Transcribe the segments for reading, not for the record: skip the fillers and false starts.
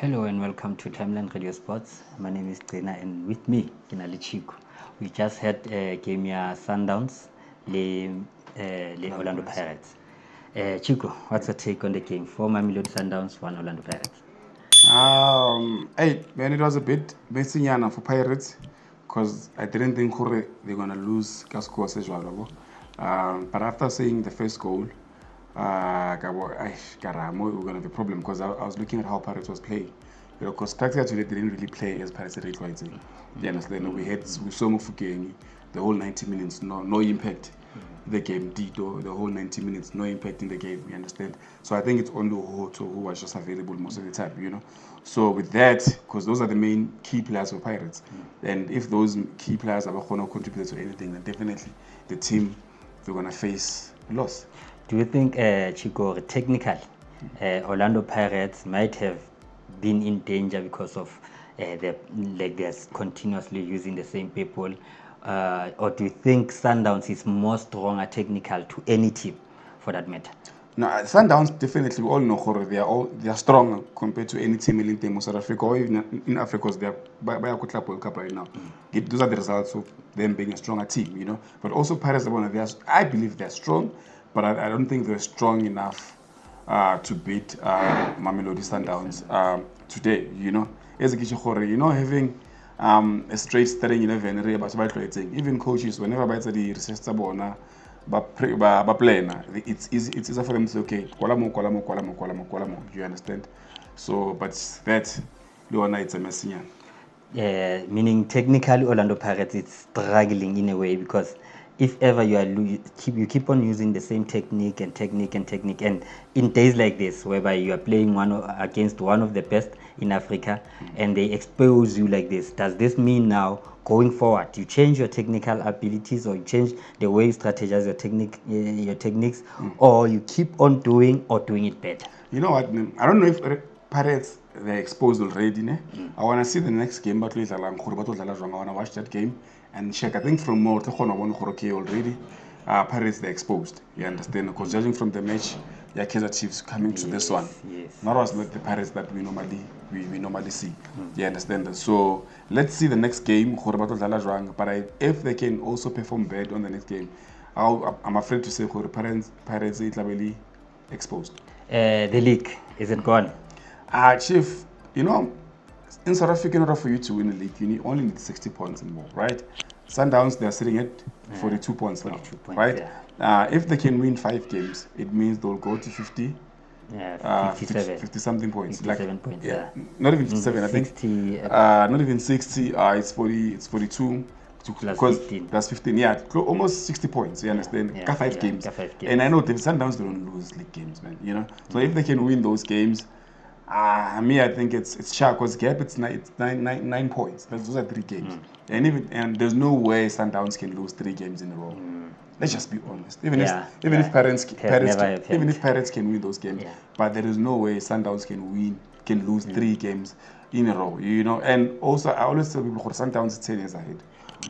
Hello and welcome to Timeline Radio Sports. My name is Trina and with me, Kinali Chico. We just had a game here, Sundowns, le Orlando Pirates. Chico, what's your take on the game? 4 Mamelodi Sundowns, 1 Orlando Pirates. Hey, man, it was a bit messy for Pirates because I didn't think they're gonna lose score as well. But after seeing the first goal, we're gonna have a problem because I was looking at how Pirates was playing. Because practically they didn't really play as Pirates did right. You understand? We saw Mufukeni the whole 90 minutes, no impact. The game, Dito, the whole 90 minutes, no impact in the game, you understand? So I think it's only Hoto who was just available most of the time. So with that, because those are the main key players for Pirates, and if those key players are going to contribute to anything, then definitely the team, they're going to face a loss. Do you think, Chico, technically, Orlando Pirates might have been in danger because of they're continuously using the same people? Or do you think Sundowns is more stronger technical to any team for that matter? No, Sundowns definitely, we all know they are strong compared to any team in South Africa or even in Africa because they are by a World Cup right now. Those are the results of them being a stronger team. But also Pirates, I believe they're strong, but I don't think they're strong enough to beat Mamelodi Sundowns today. As having a straight starting 11, even coaches, whenever the research it's easier for them to say, okay, Kwalamo, you understand? So, but that, it's a messy. Meaning technically Orlando Pirates is struggling in a way because if ever you keep on using the same technique and in days like this whereby you are playing against one of the best in Africa and they expose you like this, does this mean now going forward you change your technical abilities or you change the way you strategize your techniques or you keep on doing it better? You know what, man? I don't know if Pirates they're exposed already. I want to see the next game, but I want to watch that game and check. I think from more already, Pirates they're exposed. You understand? Because judging from the match, Kaizer Chiefs coming to this one, not as the Pirates that we normally see. You understand? So let's see the next game. But if they can also perform bad on the next game, I'm afraid to say Pirates is really exposed. The league, is it gone? Chief, in South Africa, in order for you to win a league, you only need 60 points and more, right? Sundowns, they're sitting at 42 points now, right? Yeah. If they can win 5 games, it means they'll go to 50. 50 something points. 57 points, yeah. Not even 57, 60, I think. Not even 60, it's 42. Plus 15. Plus 15, yeah. Almost 60 points, you understand? Yeah, 5 games. 5 games. And I know the Sundowns don't lose league games, man, So if they can win those games, I think it's sharp because gap it's 9 points. Those are 3 games, and there's no way Sundowns can lose 3 games in a row. Let's just be honest. Even if Pirates can win those games, but there is no way Sundowns can lose 3 games in a row. And also I always tell people Sundowns is 10 years ahead.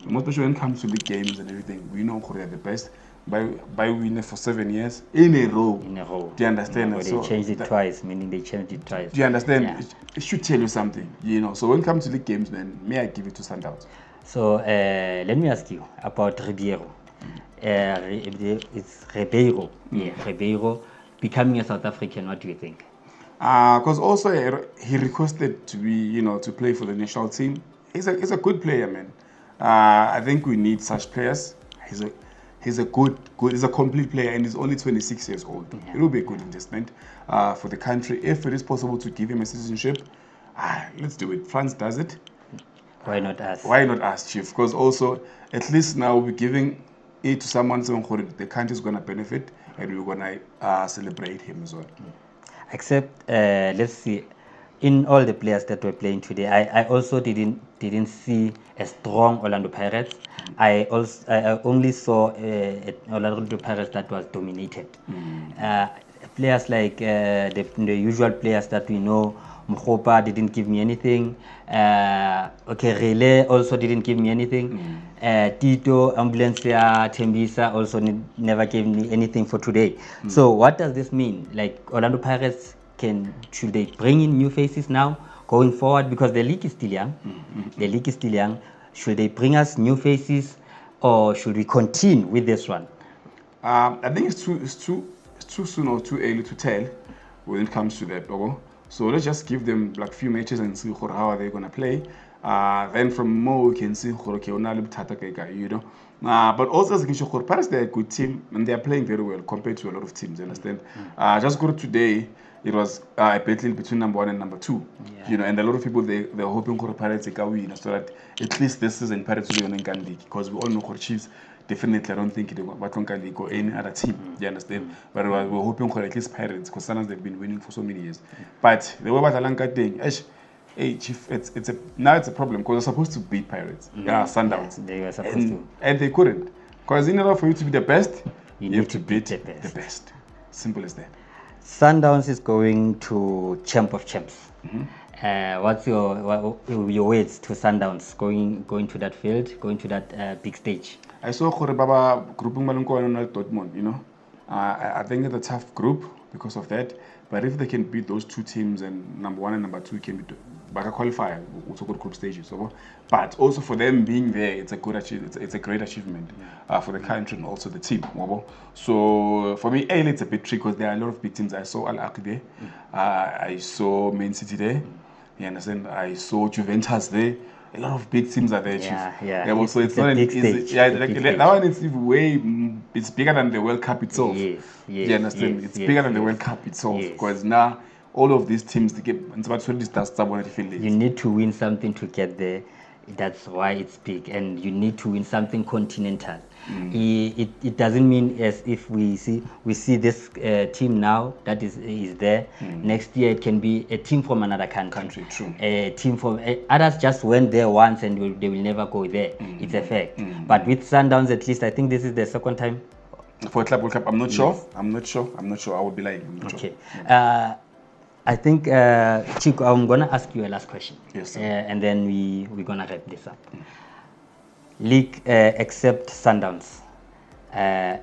Most especially when it comes to league games and everything, we know they're the best. By winning for 7 years in a row. Do you understand? They changed it twice, meaning they changed it twice. Do you understand? Yeah. It should tell you something, So when it comes to league games, then may I give it to Sundowns? So let me ask you about Ribeiro. It's Ribeiro. Yeah, Ribeiro becoming a South African. What do you think? Because also he requested to be, to play for the national team. He's a good player, man. I think we need such players. He's a complete player and he's only 26 years old. Yeah. It will be a good investment for the country. If it is possible to give him a citizenship, let's do it. France does it. Why not us? Why not us, Chief? Because also, at least now we're giving it to someone the country is going to benefit and we're going to celebrate him as well. Except, let's see, in all the players that were playing today, I also didn't see a strong Orlando Pirates. I only saw Orlando Pirates that was dominated. Players like the usual players that we know, Mkhopa didn't give me anything. Relay also didn't give me anything. Tito, Ambulancia, Tembisa also never gave me anything for today. So what does this mean? Like Orlando Pirates, should they bring in new faces now? going forward, because the league is still young. The league is still young. Should they bring us new faces, or should we continue with this one? I think it's too soon or too early to tell when it comes to that, Bobo. So let's just give them like few matches and see how are they gonna play. Then from more we can see okay, you know. But also as Pirates, they're a good team and they are playing very well compared to a lot of teams. You understand? Just go to today. It was a battle between number 1 and number 2, you know, and a lot of people they're hoping for Pirates to win, so that at least this season Pirates will win in league, because we all know for Chiefs definitely I don't think they will league or any other team. You understand? But we're hoping for at least Pirates, because sometimes they've been winning for so many years. But the way Batalanka thing, hey Chief, now it's a problem, because they're supposed to beat Pirates, Sundowns, They were supposed to, and they couldn't, because in order for you to be the best, you have need to beat the best. best. Simple as that. Sundowns is going to Champ of Champs. What's your words to Sundowns going to that field, going to that big stage? I saw Baba grouping Malunko and Dortmund, you know. I think it's a tough group because of that. But if they can beat those two teams, and number 1 and number 2 can be back qualify, also good group stages. So, but also for them being there, it's a good it's a great achievement for the country and also the team. So for me, it's a bit tricky, because there are a lot of big teams. I saw Al Ahly there, I saw Man City there. You understand? I saw Juventus there. A lot of big teams are there, Chief. So it's not an easy. That one is it's bigger than the World Cup itself. Yes, you understand? It's bigger than the World Cup itself, because now all of these teams it's about 20 stars. You need to win something to get there. That's why it's big, and you need to win something continental. It doesn't mean as if we see this team now that is there. Next year it can be a team from another country. True. A team from others just went there once and they will never go there. It's a fact. But with Sundowns, at least I think this is the second time for Club World Cup. I'm not sure. I'm not sure. I would be lying. Okay. I think, Chico, I'm going to ask you a last question. Yes, sir. And then we're going to wrap this up. League, except Sundowns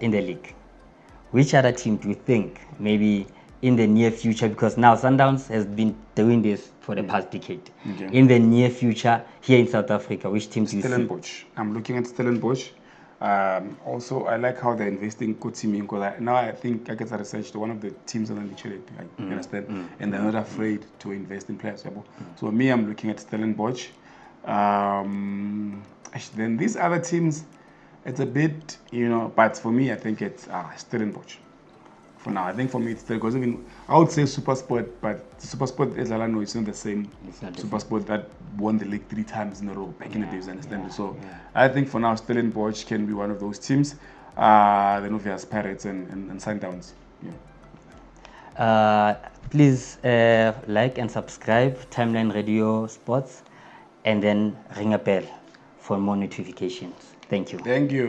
in the league, which other team do you think maybe in the near future, because now Sundowns has been doing this for the past decade, in the near future here in South Africa, which team do you see? Stellenbosch. I'm looking at Stellenbosch. Also, I like how they're investing in teaming, because now I think I get a research to one of the teams on the league, you understand, and they're not afraid to invest in players. So me, I'm looking at Stellenbosch. Then these other teams, it's a bit, you know, but for me, I think it's Stellenbosch. For now, I think for me it's still, because even I would say SuperSport, but SuperSport is Alano, it's not the same. SuperSport that won the league 3 times in a row back in the days, understand? So I think for now Stellenbosch can be one of those teams. Then obvious Pirates and Sundowns. Please like and subscribe Timeline Radio Sports, and then ring a bell for more notifications. Thank you. Thank you.